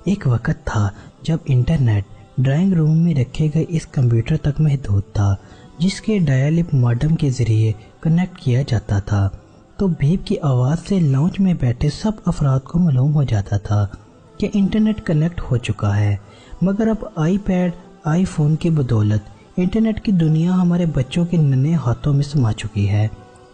ایک وقت تھا جب انٹرنیٹ ڈرائنگ روم میں رکھے گئے اس کمپیوٹر تک محدود تھا جس کے ڈائل اپ ماڈم کے ذریعے کنیکٹ کیا جاتا تھا، تو بیپ کی آواز سے لاؤنج میں بیٹھے سب افراد کو معلوم ہو جاتا تھا کہ انٹرنیٹ کنیکٹ ہو چکا ہے۔ مگر اب آئی پیڈ، آئی فون کی بدولت انٹرنیٹ کی دنیا ہمارے بچوں کے ننھے ہاتھوں میں سما چکی ہے۔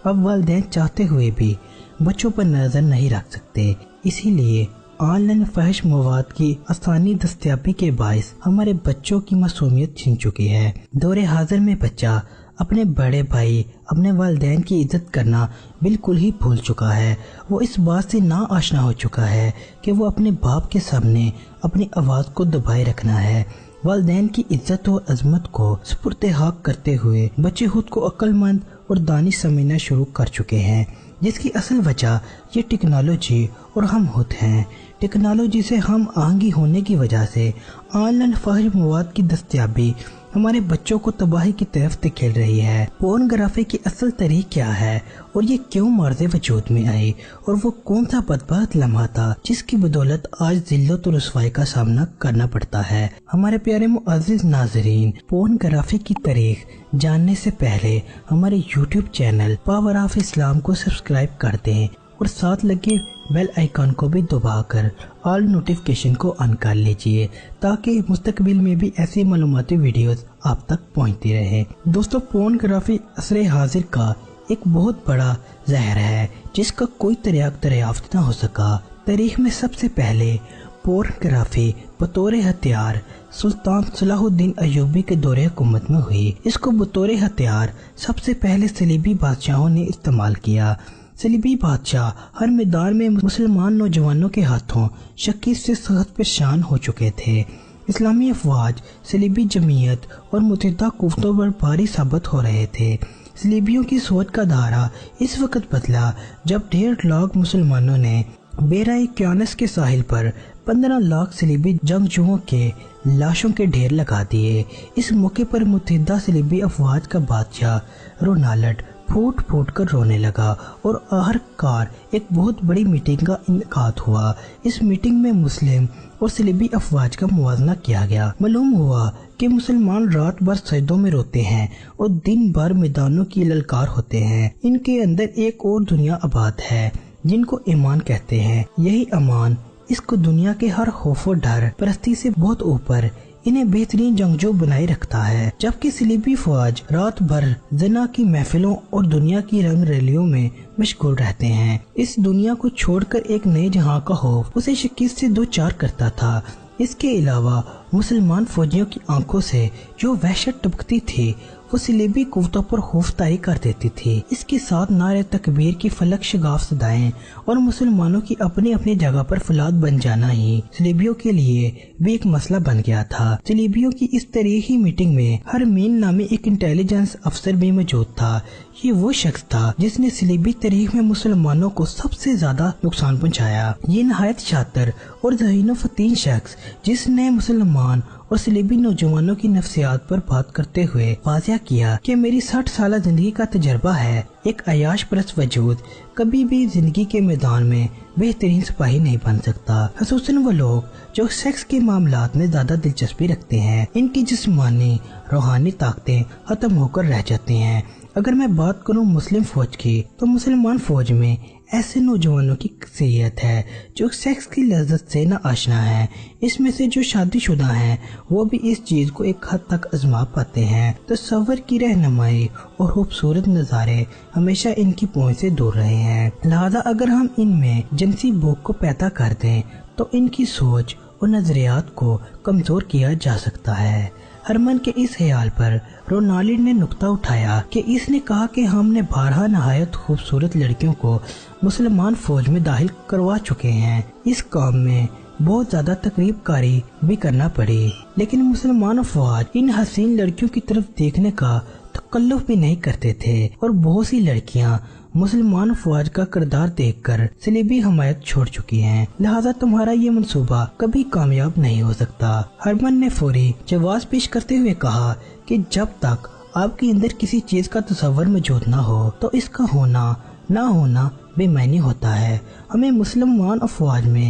اب والدین چاہتے ہوئے بھی بچوں پر نظر نہیں رکھ سکتے، اسی لیے آن لائن فحش مواد کی آسانی دستیابی کے باعث ہمارے بچوں کی معصومیت چھن چکی ہے۔ دور حاضر میں بچہ اپنے بڑے بھائی، اپنے والدین کی عزت کرنا بالکل ہی بھول چکا ہے۔ وہ اس بات سے نا آشنا ہو چکا ہے کہ وہ اپنے باپ کے سامنے اپنی آواز کو دبائے رکھنا ہے۔ والدین کی عزت و عظمت کو سپرد حق کرتے ہوئے بچے خود کو عقل مند اور دانش سمجھنا شروع کر چکے ہیں، جس کی اصل وجہ یہ ٹیکنالوجی اور ہم خود ہیں۔ ٹیکنالوجی سے ہم آہنگی ہونے کی وجہ سے آن لائن فحش مواد کی دستیابی ہمارے بچوں کو تباہی کی طرف دھکیل رہی ہے۔ پورنوگرافی کی اصل طریق کیا ہے اور یہ کیوں مرز وجود میں آئی، اور وہ کون سا بدبخت لمحہ تھا جس کی بدولت آج ذلت و رسوائی کا سامنا کرنا پڑتا ہے۔ ہمارے پیارے معزز ناظرین، پورنوگرافی کی تاریخ جاننے سے پہلے ہمارے یوٹیوب چینل پاور آف اسلام کو سبسکرائب کر دیں اور ساتھ لگے بیل آئیکن کو بھی دبا کر آل نوٹیفیکیشن کو آن کر لیجئے تاکہ مستقبل میں بھی ایسی معلوماتی ویڈیوز آپ تک پہنچتی رہے۔ دوستو، پورنوگرافی عصر حاضر کا ایک بہت بڑا زہر ہے جس کا کوئی دریافت نہ ہو سکا۔ تاریخ میں سب سے پہلے پورنوگرافی بطور ہتھیار سلطان صلاح الدین ایوبی کے دور حکومت میں ہوئی۔ اس کو بطور ہتھیار سب سے پہلے صلیبی بادشاہوں نے استعمال کیا۔ صلیبی بادشاہ ہر میدان میں مسلمان نوجوانوں کے ہاتھوں شکست سے سخت پریشان ہو چکے تھے۔ اسلامی افواج صلیبی جمعیت اور متحدہ قوتوں پر بھاری ثابت ہو رہے تھے۔ صلیبیوں کی سوچ کا دھارا اس وقت بدلا جب 1.5 لاکھ مسلمانوں نے بیرہ کیانس کے ساحل پر 15 لاکھ صلیبی جنگجوؤں کے لاشوں کے ڈھیر لگا دیے۔ اس موقع پر متحدہ صلیبی افواج کا بادشاہ رونالڈ پھوٹ پھوٹ کر رونے لگا اور آخرکار ایک بہت بڑی میٹنگ کا انعقاد ہوا۔ اس میٹنگ میں مسلم اور صلیبی افواج کا موازنہ کیا گیا۔ معلوم ہوا کہ مسلمان رات بھر سجدوں میں روتے ہیں اور دن بھر میدانوں کی للکار ہوتے ہیں۔ ان کے اندر ایک اور دنیا آباد ہے جن کو ایمان کہتے ہیں۔ یہی امان اس کو دنیا کے ہر خوف و ڈر پرستی سے بہت اوپر انہیں بہترین جنگجو بنائے رکھتا ہے، جبکہ صلیبی فوج رات بھر زنا کی محفلوں اور دنیا کی رنگ ریلیوں میں مشغول رہتے ہیں۔ اس دنیا کو چھوڑ کر ایک نئے جہاں کا خوف اسے شکست سے دوچار کرتا تھا۔ اس کے علاوہ مسلمان فوجیوں کی آنکھوں سے جو وحشت ٹپکتی تھی وہ صلیبی قوتوں پر خوف طاری کر دیتی تھی۔ اس کے ساتھ نعرہ تکبیر کی فلک شگاف صدائیں اور مسلمانوں کی اپنی اپنی جگہ پر فولاد بن جانا ہی صلیبیوں کے لیے بھی ایک مسئلہ بن گیا تھا۔ صلیبیوں کی اس تاریخی میٹنگ میں ہرمین نامی ایک انٹیلیجنس افسر بھی موجود تھا۔ یہ وہ شخص تھا جس نے صلیبی تاریخ میں مسلمانوں کو سب سے زیادہ نقصان پہنچایا۔ یہ نہایت شاطر اور ذہین و فطین شخص جس نے مسلمان اور صلیبی نوجوانوں کی نفسیات پر بات کرتے ہوئے واضح کیا کہ میری 60 سالہ زندگی کا تجربہ ہے، ایک عیاش پرست وجود کبھی بھی زندگی کے میدان میں بہترین سپاہی نہیں بن سکتا۔ خصوصاً وہ لوگ جو سیکس کے معاملات میں زیادہ دلچسپی رکھتے ہیں، ان کی جسمانی روحانی طاقتیں ختم ہو کر رہ جاتی ہیں۔ اگر میں بات کروں مسلم فوج کی تو مسلمان فوج میں ایسے نوجوانوں کی اکثریت ہے جو سیکس کی لذت سے نہ آشنا ہے۔ اس میں سے جو شادی شدہ ہیں وہ بھی اس چیز کو ایک حد تک آزما پاتے ہیں۔ تصور کی رہنمائی اور خوبصورت نظارے ہمیشہ ان کی پہنچ سے دور رہے ہیں، لہذا اگر ہم ان میں جنسی بھوک کو پیدا کر دیں تو ان کی سوچ اور نظریات کو کمزور کیا جا سکتا ہے۔ ہرمن کے اس خیال پر رونالڈ نے نقطہ اٹھایا کہ اس نے کہا کہ ہم نے بارہا نہایت خوبصورت لڑکیوں کو مسلمان فوج میں داخل کروا چکے ہیں۔ اس کام میں بہت زیادہ تقریب کاری بھی کرنا پڑی، لیکن مسلمان افواج ان حسین لڑکیوں کی طرف دیکھنے کا تکلف بھی نہیں کرتے تھے اور بہت سی لڑکیاں مسلمان افواج کا کردار دیکھ کر صلیبی حمایت چھوڑ چکی ہیں، لہذا تمہارا یہ منصوبہ کبھی کامیاب نہیں ہو سکتا۔ ہرمن نے فوری جواز پیش کرتے ہوئے کہا کہ جب تک آپ کے اندر کسی چیز کا تصور موجود نہ ہو تو اس کا ہونا نہ ہونا بے معنی ہوتا ہے۔ ہمیں مسلمان افواج میں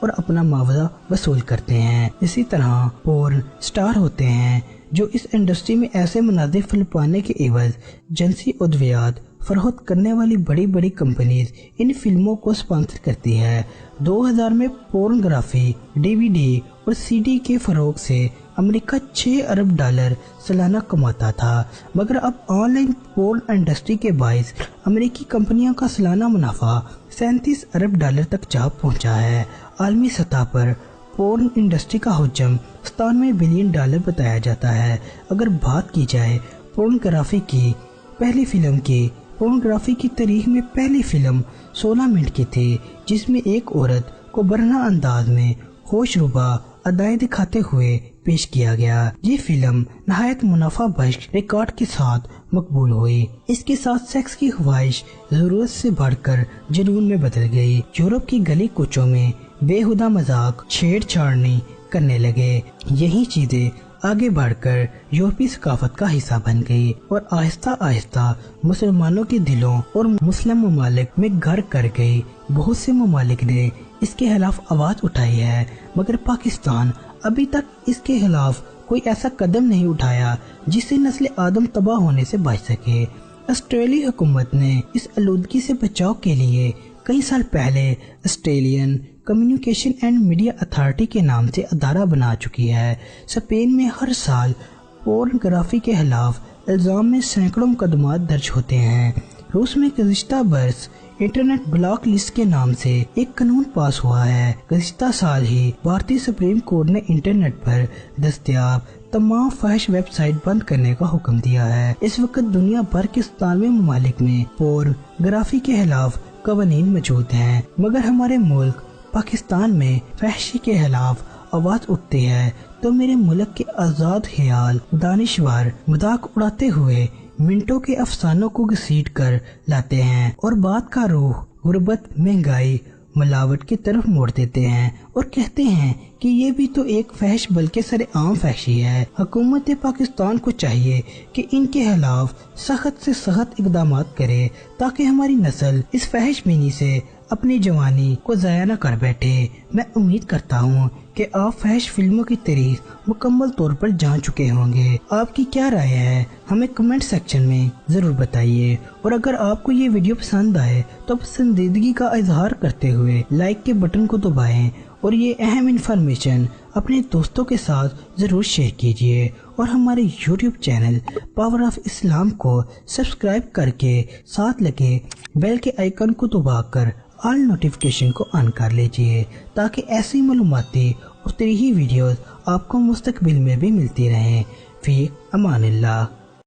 اور اپنا معاوضہ وصول کرتے ہیں۔ اسی طرح پورن سٹار ہوتے ہیں جو اس انڈسٹری میں ایسے مناظر فلم پانے کے عوض جنسی ادویات فروخت کرنے والی بڑی بڑی کمپنیز ان فلموں کو سپانسر کرتی ہے۔ 2000 میں پورنگرافی ڈی وی ڈی اور سی ڈی کے فروغ سے امریکہ $6 ارب سالانہ کماتا تھا، مگر اب آن لائن پورن انڈسٹری کے باعث امریکی کمپنیوں کا سالانہ منافع $37 ارب تک جا پہنچا ہے۔ عالمی سطح پر پورن انڈسٹری کا حجم $97 بلین بتایا جاتا ہے۔ اگر بات کی جائے پورنگرافی کی پہلی فلم کی، پورنگرافی کی تاریخ میں پہلی فلم 16 منٹ کی تھی جس میں ایک عورت کو برہنہ انداز میں ہوش ربا ادائیں دکھاتے ہوئے پیش کیا گیا۔ یہ فلم نہایت منافع بخش ریکارڈ کے ساتھ مقبول ہوئی۔ اس کے ساتھ سیکس کی خواہش ضرورت سے بڑھ کر جنون میں بدل گئی۔ یورپ کی گلی کوچوں میں بےہودہ مذاق چھیڑ چھاڑنی کرنے لگے۔ یہی چیزیں آگے بڑھ کر یورپی ثقافت کا حصہ بن گئی اور آہستہ آہستہ مسلمانوں کے دلوں اور مسلم ممالک میں گھر کر گئی۔ بہت سے ممالک نے اس کے خلاف آواز اٹھائی ہے، مگر پاکستان ابھی تک اس کے خلاف کوئی ایسا قدم نہیں اٹھایا جس سے نسل آدم تباہ ہونے سے بچ سکے۔ آسٹریلی حکومت نے اس آلودگی سے بچاؤ کے لیے کئی سال پہلے Australian communication and media authority کے نام سے ادارہ بنا چکی ہے۔ اسپین میں ہر سال پورنگرافی کے خلاف الزام میں سینکڑوں مقدمات درج ہوتے ہیں۔ روس میں گزشتہ برس انٹرنیٹ بلاک لسٹ کے نام سے ایک قانون پاس ہوا ہے۔ گزشتہ سال ہی بھارتی سپریم کورٹ نے انٹرنیٹ پر دستیاب تمام فحش ویب سائٹ بند کرنے کا حکم دیا ہے۔ اس وقت دنیا بھر کے 97 ممالک میں پورنگرافی کے خلاف قوانین موجود ہیں، مگر ہمارے ملک پاکستان میں فحشی کے خلاف آواز اٹھتی ہے تو میرے ملک کے آزاد خیال دانشور مذاق اڑاتے ہوئے منٹوں کے افسانوں کو گھسیٹ کر لاتے ہیں اور بات کا روح غربت، مہنگائی، ملاوٹ کی طرف موڑ دیتے ہیں اور کہتے ہیں کہ یہ بھی تو ایک فحش بلکہ سر عام فحشی ہے۔ حکومت پاکستان کو چاہیے کہ ان کے خلاف سخت سے سخت اقدامات کرے تاکہ ہماری نسل اس فحش بینی سے اپنی جوانی کو ضائع نہ کر بیٹھے۔ میں امید کرتا ہوں کہ آپ فحش فلموں کی تاریخ مکمل طور پر جان چکے ہوں گے۔ آپ کی کیا رائے ہے ہمیں کمنٹ سیکشن میں ضرور بتائیے، اور اگر آپ کو یہ ویڈیو پسند آئے تو پسندیدگی کا اظہار کرتے ہوئے لائک کے بٹن کو دبائیں اور یہ اہم انفارمیشن اپنے دوستوں کے ساتھ ضرور شیئر کیجیے، اور ہمارے یوٹیوب چینل پاور آف اسلام کو سبسکرائب کر کے ساتھ لگے بیل کے آئیکن کو دبا کر آل نوٹیفیکیشن کو آن کر لیجیے تاکہ ایسی معلوماتی اور تفریحی ویڈیوز آپ کو مستقبل میں بھی ملتی رہیں۔ فی امان اللہ۔